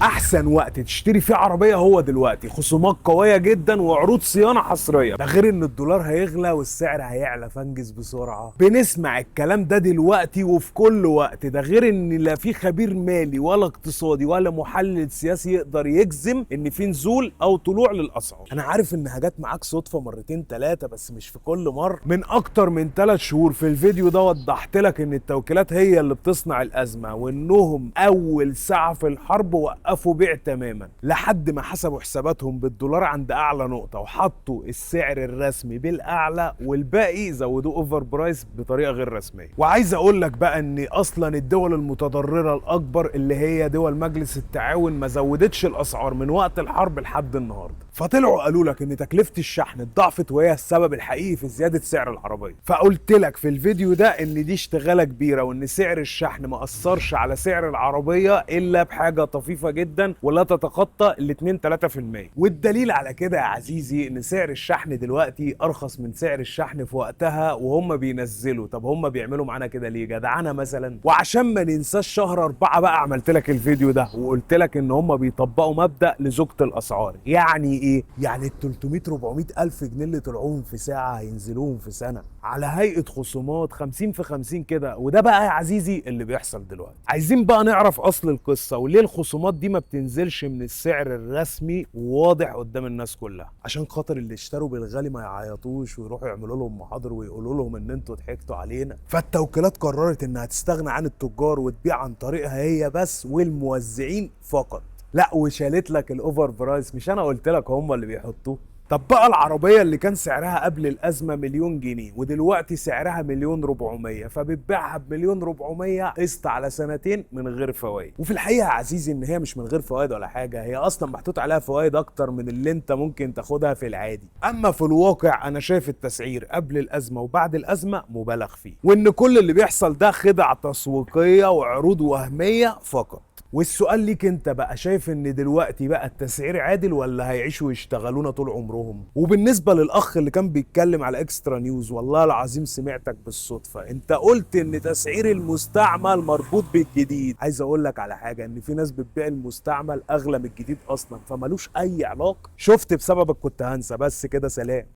احسن وقت تشتري فيه عربيه هو دلوقتي، خصومات قويه جدا وعروض صيانه حصريه، ده غير ان الدولار هيغلى والسعر هيعلى، فانجز بسرعه. بنسمع الكلام ده دلوقتي وفي كل وقت، ده غير ان لا في خبير مالي ولا اقتصادي ولا محلل سياسي يقدر يجزم ان في نزول او طلوع للاسعار. انا عارف انها جت معاك صدفه مرتين ثلاثه، بس مش في كل مره. من اكتر من 3 شهور في الفيديو ده وضحت لك ان التوكيلات هي اللي بتصنع الازمه، وانهم اول ساعه في الحرب وقفوا بيع تماما لحد ما حسبوا حساباتهم بالدولار عند اعلى نقطه وحطوا السعر الرسمي بالاعلى، والباقي زودوه اوفر برايس بطريقه غير رسميه. وعايز اقول لك بقى ان اصلا الدول المتضرره الاكبر اللي هي دول مجلس التعاون ما زودتش الاسعار من وقت الحرب لحد النهارده، فطلعوا قالوا لك ان تكلفه الشحن اتضاعفت وهي السبب الحقيقي في زياده سعر العربيه. فقلت لك في الفيديو ده ان دي اشتغاله كبيره، وان سعر الشحن ما اثرش على سعر العربيه الا بحاجه طفيفه جدا ولا تتخطى ال 2 3%. والدليل على كده يا عزيزي ان سعر الشحن دلوقتي ارخص من سعر الشحن في وقتها وهم بينزلوا. طب هم بيعملوا معانا كده ليه؟ جدعانه مثلا؟ وعشان ما ننساش شهر 4 بقى عملت لك الفيديو ده وقلت لك ان هم بيطبقوا مبدأ لزوجة الاسعار. يعني ايه؟ يعني ال 300 400 الف جنيه اللي طلعوهم في ساعه هينزلوهم في سنه على هيئه خصومات 50 في 50 كده. وده بقى يا عزيزي اللي بيحصل دلوقتي. عايزين بقى نعرف اصل القصه وليه الخصومات دي ما بتنزلش من السعر الرسمي وواضح قدام الناس كلها، عشان خاطر اللي اشتروا بالغالي ما يعيطوش ويروحوا يعملوا لهم محاضر ويقولوا لهم ان انتوا ضحكتوا علينا. فالتوكيلات قررت انها تستغنى عن التجار وتبيع عن طريقها هي بس والموزعين فقط. لا وشالت لك الاوفر برايس، مش انا قلت لك هم اللي بيحطوه؟ طب بقى العربية اللي كان سعرها قبل الأزمة مليون جنيه ودلوقتي سعرها مليون 400، فبتبيعها بمليون 400 قسط على سنتين من غير فوائد. وفي الحقيقة يا عزيزي إن هي مش من غير فوائد ولا حاجة، هي أصلا محطوط عليها فوائد أكتر من اللي أنت ممكن تاخدها في العادي. أما في الواقع أنا شايف التسعير قبل الأزمة وبعد الأزمة مبالغ فيه، وإن كل اللي بيحصل ده خدع تسويقية وعروض وهمية فقط. والسؤال ليك انت بقى، شايف ان دلوقتي بقى التسعير عادل ولا هيعيشوا ويشتغلونا طول عمرهم؟ وبالنسبة للاخ اللي كان بيتكلم على اكسترا نيوز، والله العظيم سمعتك بالصدفة انت قلت ان تسعير المستعمل مربوط بالجديد. عايز اقول لك على حاجة، ان في ناس بتبيع المستعمل اغلى من الجديد اصلا، فمالوش اي علاقة. شفت بسببك كنت هنسى. بس كده، سلام.